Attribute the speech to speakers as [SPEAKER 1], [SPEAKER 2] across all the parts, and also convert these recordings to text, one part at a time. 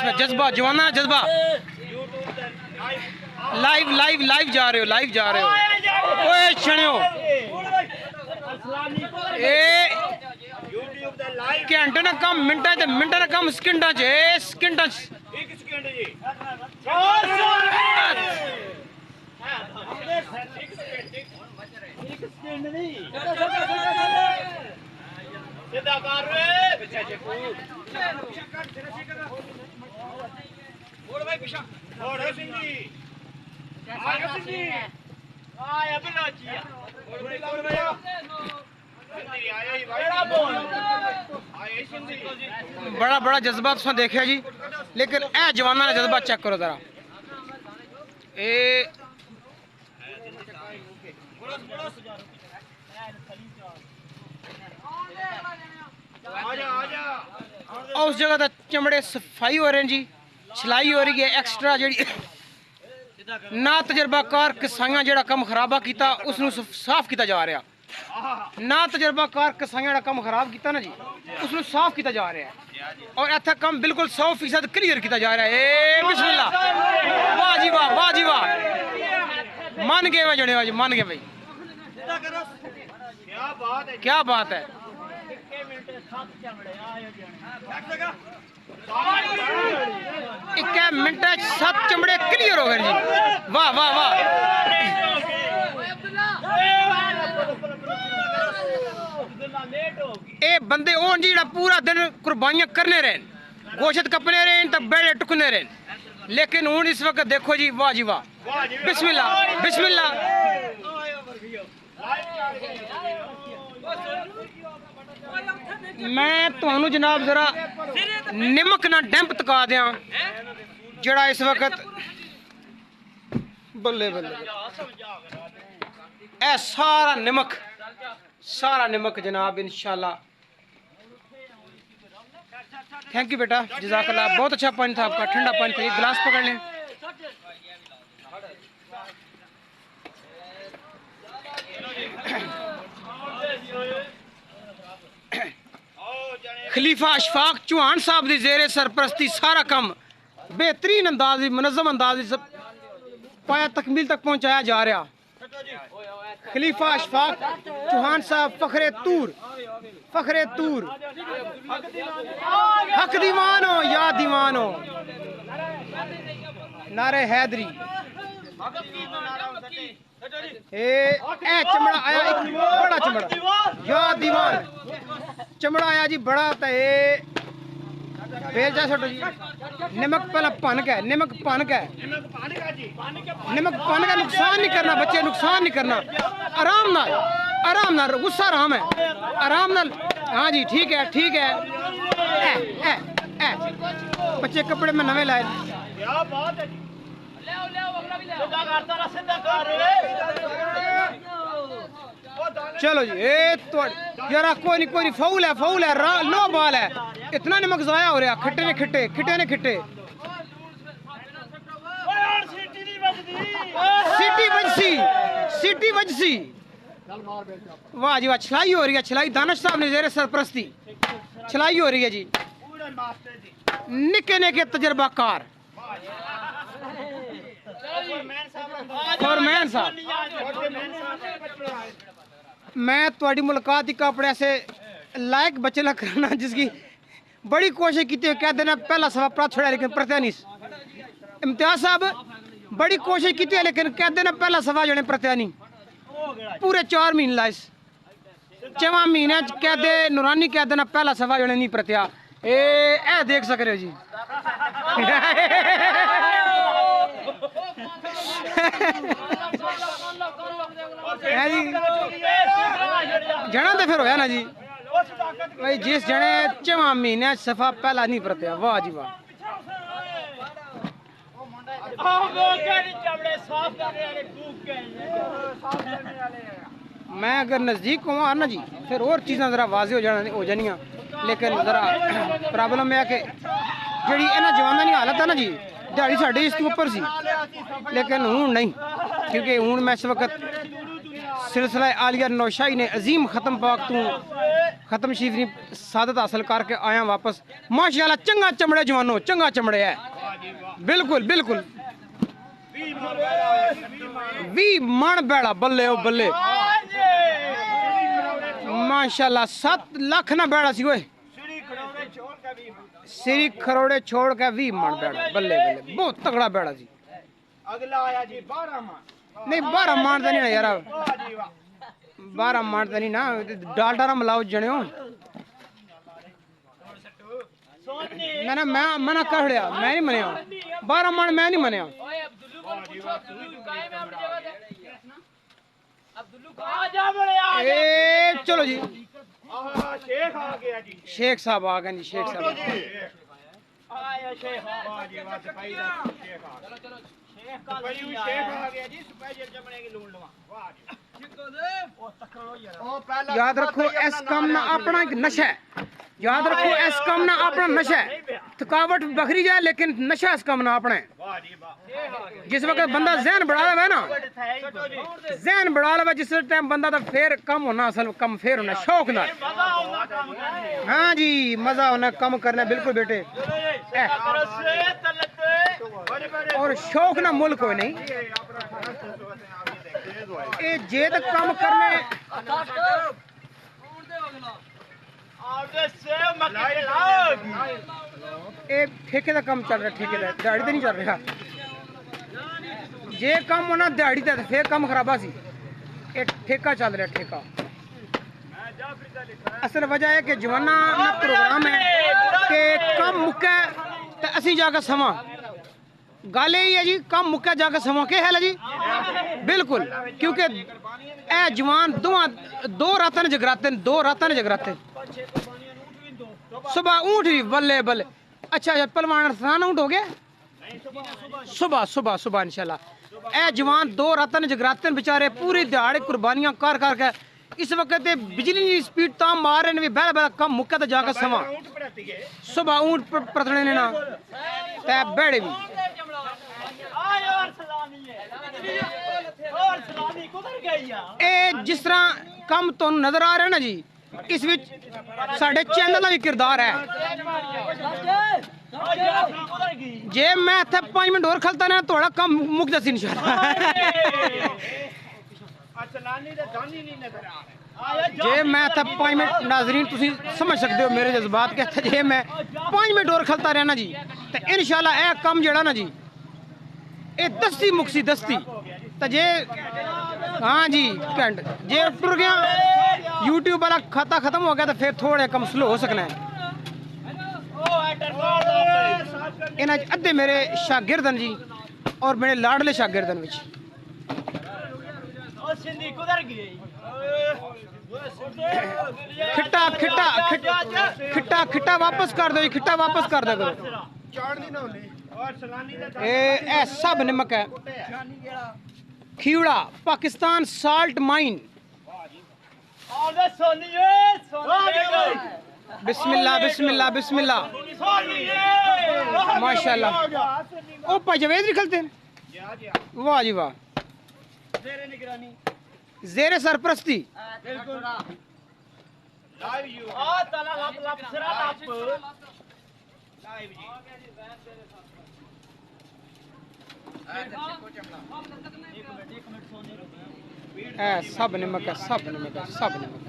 [SPEAKER 1] देखना जज्बा जवाना जज्बा लाइव लाइव लाइव जा रहे हो लाइव जा रहे हो ओए छणियो ए घंटे ना कम मिनटा च मिनटा ना कम सेकंडा च सेकंडा च बड़ा बड़ा जज्बा तुसा देखा जी लेकिन ए जवाना का जज्बा चेक करो जरा ए उस जगह तो चमड़े सफाई हो रहे हैं जी सिलाई हो रही है एक्सट्रा जी ना तजर्बाकार किसाइयां जेड़ा कम खराबा किया उसनू साफ किया जा रहा ना तजर्बाकार किसाइयां जेड़ा कम खराब किया ना जी उसनू साफ किया जा रहा है और इतना कम बिल्कुल 100% क्लीयर किया जा रहा है ए बिस्मिल्लाह वाह जी वाह वाह जी वाह मन गए भाई जड़े जी मन गए भाई क्या बात है एक मिनट 7 चमड़े क्लियर हो गए जी वाह वाह वाह ए बंदे ओन जी पूरा दिन कुर्बानियां करने रहे गोश्त कपने रहे तो बेड़े टुकने रहे लेकिन हूँ इस वक्त देखो जी वाह जी वाह बिस्मिल्लाह बिस्मिल्लाह मैं तो जनाब जरा निमक ना डैंप तका दिया जड़ा इस वक्त बल्ले बल्ले ए सारा निमक जनाब इंशाल्लाह थैंक यू बेटा जज़ाकल्लाह बहुत अच्छा पानी था आपका ठंडा पानी था गिलास पकड़ लें खलीफा अशफाक चौहान साहब की जेरे सरपरस्ती सारा काम बेहतरीन अंदाज मुनज़्ज़म अंदाज पाया तकमील तक पहुंचाया जा रहा खलीफा अशफाक चौहान साहब फखरे तूर हक दीवान हो या दीवान हो नारे हैदरी चमड़ा आया एक बड़ा चमड़ा या दीवान चमड़ा आया जी बड़ा तो बेल छोटो जी निमक पहला पन के निमक पन के नुकसान नहीं करना बच्चे नुकसान नहीं करना आराम ना गुस्सा आराम है आराम ना हाँ जी ठीक है बच्चे कपड़े में नवे लाए चलो जी तो यार कोई नहीं फाउल है लो बॉल है इतना नमक जाया हो रहा खिट्टे ने खिट्टे सीटी बजसी वाह जी वाह छलाई हो रही है छलाई दानिश साहब ने जेरे सरपरस्ती छलाई हो रही है जी निके तजर्बाकार फॉरमैन साहब मैं थोड़ी मुलाकात एक अपने ऐसे लायक बच्चे ला करना जिसकी बड़ी कोशिश की कह देना पहला सवा प्राप्त छोड़ा लेकिन प्रत्या नहीं इम्तियाज साहब बड़ी कोशिश की लेकिन कह देना पहला सवा जने प्रत्या नहीं पूरे 4 महीने लाइस 6वां महीने कह दे नूरानी कह देना पहला सवा जने नहीं प्रत्या ए देख सक रहे हो जी जना तो फिर होया ना जी भाई जिस जने 6वां महीने सफा पहला नहीं परत्या वाह जी वाह मैं अगर नज़दीक हुआ ना जी फिर और चीज़ा जरा वाजे हो जानिया लेकिन जरा प्रॉब्लम है कि जी इन्होंने जवानों की हालत है ना जी दिहाड़ी साढ़े इस ऊपर सी लेकिन हूँ नहीं क्योंकि हूँ मैं इस वक्त सिलसिला आलिया नौशाही ने अजीम ख़त्म पाक तू खत्म शीफनी सादत हासिल करके आया वापस। माशाल्लाह चंगा चमड़े जवानों, चंगा चमड़े है बिल्कुल बिल्कुल। 20 मन बेड़ा बल्ले ओ बल्ले माशाल्लाह। 7 लाख ना बेड़ा सी ओए, सिरी खरोड़े छोड़ के 20 मन बेड़ा बल्ले बल्ले, बहुत तगड़ा बेड़ा सी।
[SPEAKER 2] अगला आया जी 12 मन।
[SPEAKER 1] नहीं 12 मन तो नहीं ना यार, 12 मन तो नहीं ना, डालडा मिलाओ जने मैंने मैं मना कर लिया, मैं नहीं मनिया 12 मन, मैं नहीं मनिया। ए चलो जी
[SPEAKER 2] शेख आ गया जी,
[SPEAKER 1] शेख साहब आ गए जी, शेख साहब
[SPEAKER 2] आया शेख आ जी, वाह सफाई दा शेख आ गया। चलो शेख का बड़ी शेख आ गया जी, स्पेशल चमड़े की लूण लवा। वाह जी ओ तकड़ो यार, ओ पहला
[SPEAKER 1] याद रखो इस काम ना अपना एक नशा है, याद रखो इस काम ना अपना नशा है। थकावट बखरी जाए लेकिन नशा इस काम ना अपना है।
[SPEAKER 2] वाह जी वाह।
[SPEAKER 1] जिस वक्त बंदा जहन बढ़ा लेवे ना, जहन बढ़ा लेवे जिस टाइम बंदा तो फिर कम होना, असल कम फिर होना शौक ना। हाँ जी मजा होना कम करना, बिल्कुल बेटे। और शौक ना मुल्क कोई नहीं, ये जे तक काम करने ये ठेके का काम चल रहा, ठेके का दिहाड़ी तो नहीं चल रहा। जे काम होना दिहाड़ी का फिर काम खराबा सी, ये ठेका चल रहा ठेका। असल वजह है कि जवाना प्रोग्राम है कि कम मुक्का तो असी जाकर समा, गल यही है जी कम मुक्का जाकर समा के है जी बिल्कुल। क्योंकि ए जवान दो रातां ने जगराते, 2 रातां ने जगराते। सुबह ऊँट भी बल्ले बल्ले। अच्छा अच्छा पलवान रसान ऊँट हो गया सुबह सुबह सुबह इंशाल्लाह। ए जवान 2 रातां ने जगराते बेचारे, पूरी दिहाड़ी कुर्बानियां कर करके इस वक्त बिजली की स्पीड ताम मार रहे ने, बहला बहला कम मुक्का तो जाकर समा। सुबह ऊँट पड़तने ने ना ते बेड़े भी ए जिस तरह कम तो नजर आ रहा है ना जी, इस विच साडे चैनल का भी किरदार है। जे मैं इत्थे 5 मिनट और खलता ना थोड़ा कम मुक जासी इंशाल्लाह। जे मैं इत्थे 5 मिनट नाजरीन तुसी समझ सकते हो मेरे जज्बात के, इत्थे जे मैं 5 मिनट और खलता रहना जी तो इंशाल्लाह यह कम जेड़ा ना जी ये दस्ती मुक्सी दस्ती तो जे हाँ जी घंट जे टुर गया यूट्यूब वाला खाता खत्म हो गया तो फिर थोड़े कम स्लो हो सकना है। इन्हें अद्धे मेरे शागिर्दन जी और मेरे लाडले शागिर्दन विच खिट्टा खिट्टा खिट्टा खिट्टा वापस कर दो जी, खिट्टा वापस कर दो करो। ए सब नमक है। खीवड़ा पाकिस्तान साल्ट माइन। बिस्मिल्लाह बिस्मिल्लाह बिस्मिल्लाह माशाल्लाह। ओ भाई जवेद निकलते हैं, वाह जी वाह। जेरे सरप्रस्ती सब नमक है, सब नमक है, सब नमक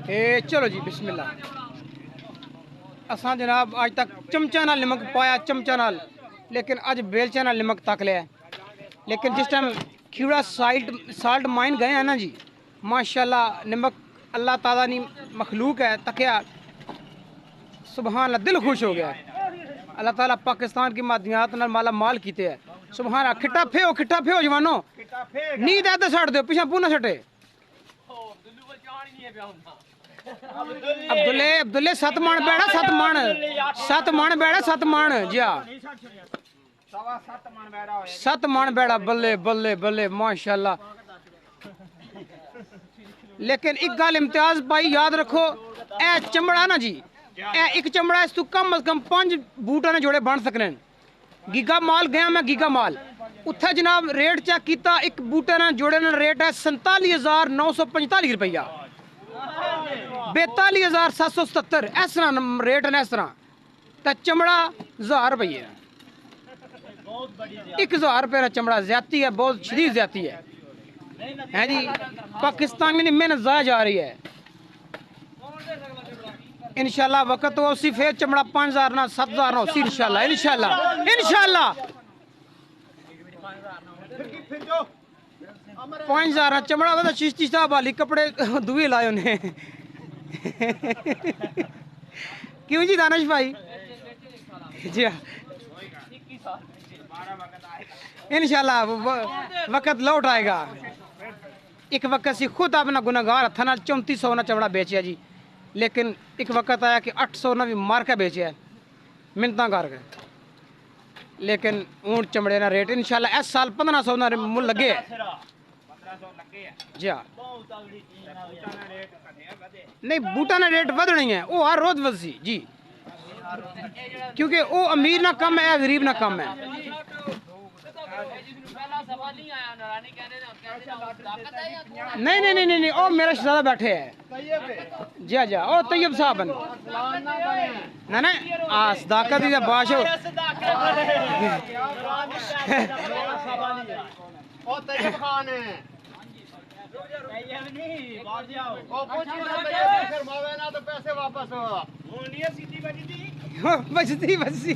[SPEAKER 1] है। चलो जी बिस्मिल्लाह। असा जनाब आज तक चमचा नाल नमक पाया, चमचा नाल, लेकिन अज बेलचा नाल नमक तक लिया। लेकिन जिस टाइम खीवड़ा साल्ट माइन गए हैं ना जी, माशाल्लाह नमक अल्लाह ताला नी मखलूक है तकिया, सुबहान अल्लाह दिल खुश हो गया। अल्लाह ताला पाकिस्तान की मादियात नाल माला माल कीते है सुबहान। खिट्टा फेओ जवानो, नींद ऐसे सट दो पिछा पूना सटे। अब्दुल्ले अब्दुल्ले 7 मन बैठा, 7 मन बैठा, 7 मन जी हाँ 7 मन बैठा बल्ले बल्ले बल्ले माशाल्लाह। लेकिन एक गल इम्तियाज पाई याद रखो, ए चमड़ा ना जी, ए एक चमड़ा इस तू कम अज कम 5 बूटा ने जोड़े बन सकने। गीगा माल गया मैं, गीगा माल उत्थे जनाब रेट चेक किया, एक बूटे ने जोड़े ने रेट है 47,945 रुपया, 42,777 इस तरह रेट ने, इस तरह तो चमड़ा 1000 रुपये, 1000 रुपये का चमड़ा ज्यादा है, बहुत शदीद ज्यादा है जी। पाकिस्तान में मेहनत ज़ाया जा रही है। इंशाल्लाह वक्त तो उसी फिर चमड़ा 5000 ना 7000 ना उसी इंशाल्लाह इंशाल्लाह इंशाल्लाह 5000 ना चमड़ा वाला चिश्ती साहब वाली कपड़े दुए लाए उन्हें क्यों जी दानिश भाई जी इंशाल्लाह वक्त लौट आएगा। एक वक्त से खुद अपना गुनाहगार था ना 3400 ना चमड़ा बेचा जी, लेकिन एक वक्त आया कि 800 ना भी मार के बेचा है मिन्नतां करके, लेकिन ऊँट चमड़े ना रेट इंशाल्लाह इस साल 1500 ना मुल लगे है जी। हाँ नहीं बूटा ना रेट बढ़ नहीं है, वो हर रोज वसी जी, क्योंकि वो अमीर ना कम है गरीब ना कम है। नहीं नहीं नहीं नहीं ओ मेरा शहजादा बैठे है जी जी ओ तैयब साहब ना ना आ सदाकत दी बाश हो
[SPEAKER 2] ओ तैयब खान है तैयब नहीं बाहर जाओ ओ कुछ नहीं शर्मावे ना तो पैसे वापस होनी सीधी बजती
[SPEAKER 1] बजती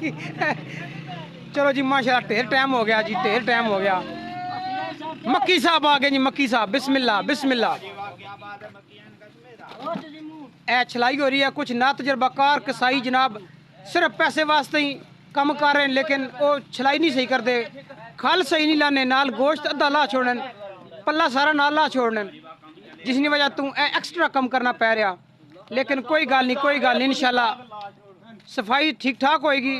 [SPEAKER 1] चलो जी माशाल्लाह ढेर टाइम हो गया जी, ढेर टाइम हो गया। मक्की साहब आ गए जी, मक्की साहब बिस्मिल्लाह बिस्मिल्लाह। ए छलाई हो रही है, कुछ ना तजर्बाकार कसाई जनाब सिर्फ पैसे वास्ते ही कम कर रहे हैं, लेकिन वो छलाई नहीं सही करते, खल सही नहीं लाने, नाल गोश्त अद्धा ला छोड़ने, पल्ला सारा नाल ला छोड़ने, जिसकी वजह तू एक्स्ट्रा कम करना पै रहा। लेकिन कोई गल नहीं, कोई गल नहीं, इंशाल्लाह सफाई ठीक ठाक होएगी।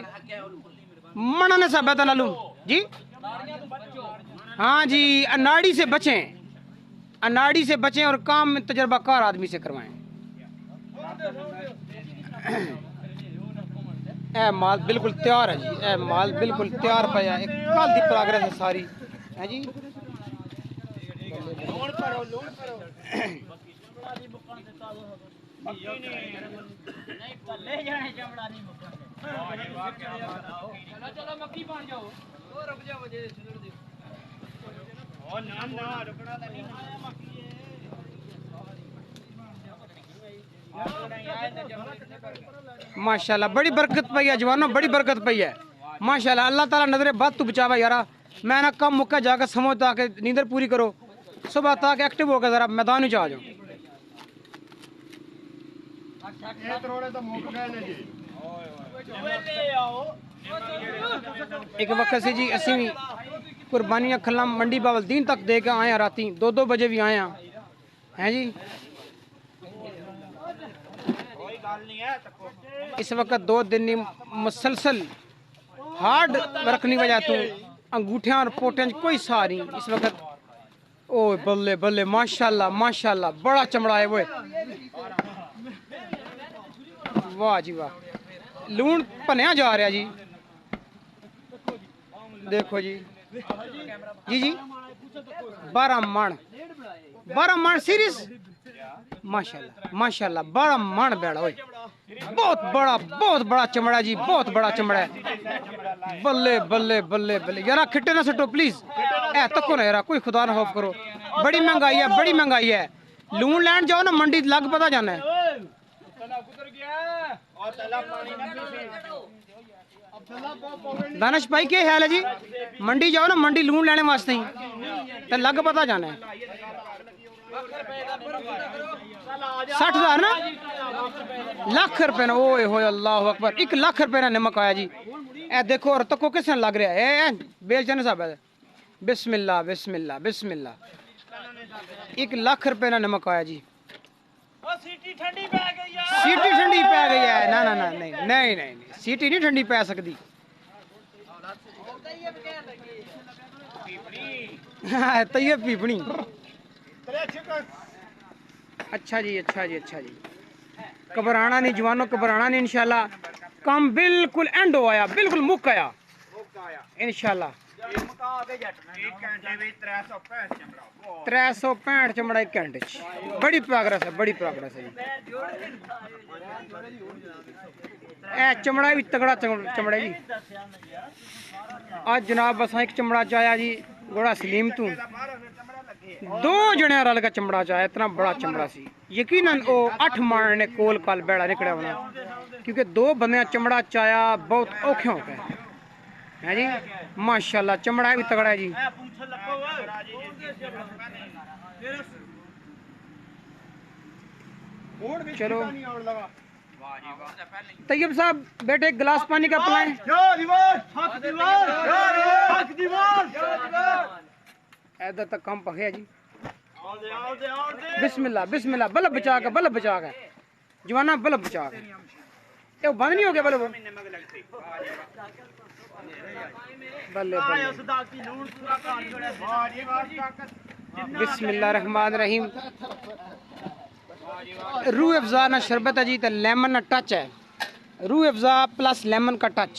[SPEAKER 1] मना ने सब नालू जी हाँ जी, अनाड़ी से बचें, अनाड़ी से बचें और काम तजर्बाकार आदमी से करवाएं। ए माल बिल्कुल तैयार है जी, ए माल बिल्कुल तैयार पाया, एक कल की प्रोग्रेस है सारी है जी।
[SPEAKER 3] चलो मक्की बन जाओ रुक जाओ
[SPEAKER 2] ओ ना ना रुकना तो नहीं
[SPEAKER 1] माशाल्लाह बड़ी बरकत पई है जवानों, बड़ी बरकत पई है माशाल्लाह। अल्लाह ताला नजरे बात तू बचावा यारा। मैं ना कम मुक्का जाकर समझ ताकि नींदर पूरी करो, सुबह तक एक्टिव होकर जरा मैदान में आ जाओ।
[SPEAKER 2] तो मुक गए ने जी
[SPEAKER 1] एक वक्त से जी असी भी कुर्बानियाँ खला मंडी बावलदीन तक दे के आए हैं, राती 2-2 बजे भी आए हैं जी। इस वक्त 2 दिन मुसलसल हार्ड रखने वजह तो अंगूठियां और पोटियां कोई सार नहीं इस वक्त। ओ बल्ले बल्ले माशाल्लाह माशाल्लाह बड़ा चमड़ा है वो, वाह जी वाह। लूण भनया जा रहा जी, देखो जी जी जी 12 मण सीरीज माशाल्लाह माशाल्लाह 12 मण बैड़ा हो, बहुत बड़ा चमड़ा जी, बहुत बड़ा चमड़ा है। बल्ले बल्ले बल्ले बल्ले यारा खिट्टे ना सटो प्लीज, ए तको ना यारा, कोई खुदा ना खौफ करो। बड़ी महंगाई है, बड़ी महंगाई है। लूण लैंड जाओ ना मंडी लग पता जाना है। दानिश भाई क्या हाल है जी? मंडी जाओ ना, मंडी लूण लेने वास्ते ही तो लग पता जाना है। 60,000 ना, लाख रुपए ना, ओए होए अल्लाह अकबर, 1 लाख रुपए ना नमक आया जी। ए देखो और तको किस लग रहा है बेलचने साहब है। बिस्मिल्लाह बिस्मिल्लाह बिस्मिल्लाह, 1 लाख रुपए ना नमक आया जी।
[SPEAKER 2] सीटी ठंडी पै गई है,
[SPEAKER 1] सीटी ठंडी पै गई है। ना ना ना नहीं नहीं नहीं सीटी नहीं ठंडी पै सकती। तैयब पीपनी। अच्छा जी अच्छा जी अच्छा जी, घबराना नहीं जवानों, घबराना नहीं। इंशाल्लाह काम बिल्कुल एंड हो आया, बिल्कुल मुक आया इंशाल्लाह।
[SPEAKER 2] ਇਹ ਮੁਕਾ ਕੇ ਜੱਟ ਇੱਕ ਘੰਟੇ ਵਿੱਚ 365 ਚਮੜਾ
[SPEAKER 1] 365 ਚਮੜਾ ਇੱਕ ਘੰਟੇ ਚ ਬੜੀ ਪ੍ਰੋਗਰੈਸ ਹੈ ਬੜੀ ਪ੍ਰੋਗਰੈਸ ਹੈ ਜੀ ਇਹ ਚਮੜਾ ਵੀ ਤਗੜਾ ਚਮੜਾ ਜੀ ਅੱਜ ਜਨਾਬ ਬਸ ਇੱਕ ਚਮੜਾ ਚ ਆਇਆ ਜੀ घोड़ा सलीम तू दो जने रल का चमड़ा च आया इतना बड़ा चमड़ा सी यकीनन वो 8 मान ने कोल काल बैड़ा निकलिया होना क्योंकि दो बंदे चमड़ा च आया बहुत औखे हो गए है जी माशाल्लाह चमड़ा भी तगड़ा है जी चलो तैयब साहब बेटे एक गिलास पानी का पिलाएं इधर तक कम पके जी बिस्मिल्लाह बिस्मिल्लाह बल्ब बचा के जवाना बल्ब बचा के ये बंद नहीं हो गया बल्ब बल्ले बिस्मिल्लाह रहमान रहीम रूह अफ़ज़ा ना शरबत है जी तो लेमन ना टच है रूह अफ़ज़ा प्लस लेमन का टच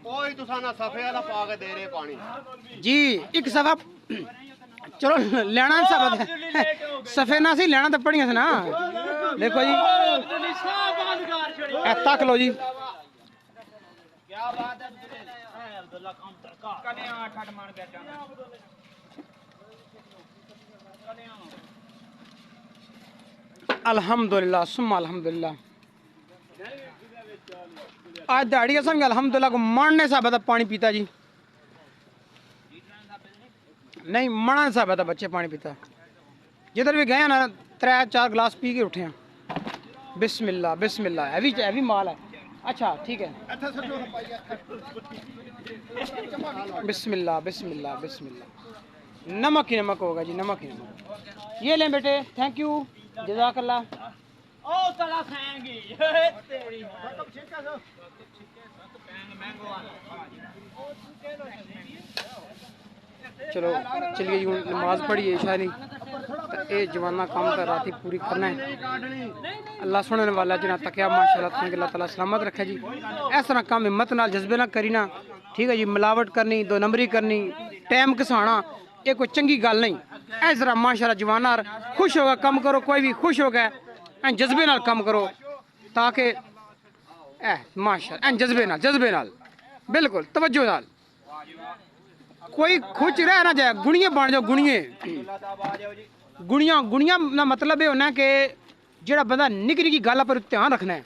[SPEAKER 4] कोई तुसाना सफे वाला पा के दे रहे पानी
[SPEAKER 1] जी एक सफा चलो लेना सब सफे ना सी लेना तो पड़िया से ना देखो जी तक लो जी
[SPEAKER 2] क्या बात है अब्दुल्ला काम तड़का कने 8 मान बैठा
[SPEAKER 1] अल्हम्दुलिल्लाह सुम्मा अल्हम्दुलिल्लाह आज दाढ़ी असम अल्हम्दुलिल्लाह को मारने साहब था पानी पीता जी नहीं मना साहब था बच्चे पानी पीता जिधर भी गए ना 3-4 गिलास पी के उठे हैं बिस्मिल्लाह बिस्मिल्लाह हैवी माल है अच्छा ठीक है बिस्मिल्लाह बिस्मिल्लाह बिस्मिल्लाह नमक ही नमक होगा जी नमक ही नमक ये लें बेटे थैंक यू जज़ाकल्लाह
[SPEAKER 2] ओ तला खाएंगी तेरी
[SPEAKER 1] चलो चलिए जी नमाज पढ़ी ईशा नहीं तो ये जवाना काम तो राती पूरी करना है अल्लाह सुनने वाला जना तकिया माशाल्लाह तुम अल्लाह ताला सलामत रखे जी इस तरह काम हिम्मत नाल जज्बे ना करी ना ठीक है जी मिलावट करनी 2 नंबरी करनी टाइम घसाना ये कोई चंगी गल नहीं इस तरह माशाल्लाह जवाना खुश होगा कम करो कोई भी खुश होगा जज्बे नाल कम करो ताकि माशाल्लाह जज्बे नाल बिल्कुल तवज्जो नाल कोई खुश रह ना जाए गुणिये बन जाओ गुणिया ना मतलब ये होना कि जेड़ा बंदा निकी निकी गल पर ध्यान रखना है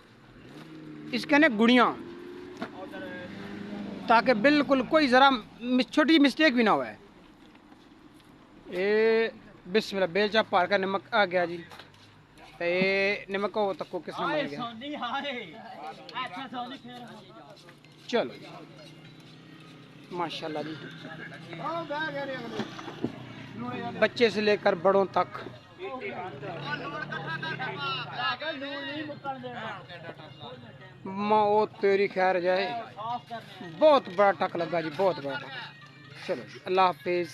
[SPEAKER 1] इसके ने गुणिया ताकि बिल्कुल कोई ज़रा छोटी मिस्टेक भी ना हो बिस्मिल्लाह बेलचा पार का नमक आ गया जी तो ये नमक हो तक को किसने बन गया चलो माशाल्लाह जी बच्चे से लेकर बड़ों तक माँ ओ तेरी खैर जाए बहुत बड़ा टक लगा जी बहुत बड़ा टक चलो जी अल्लाह हाफिज़।